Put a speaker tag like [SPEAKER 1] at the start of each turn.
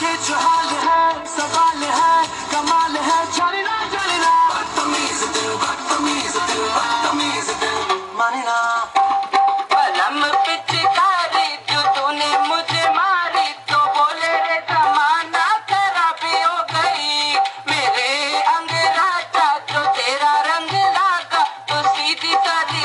[SPEAKER 1] ये जो हाल है सवाल है कमाल है जाने ना माने ना
[SPEAKER 2] पलम पिचकारी जो तूने मुझे मारी तो बोले रे जमाना खराबी हो गई मेरे अंग राजा जो तेरा रंग लागा तो सीधी सादी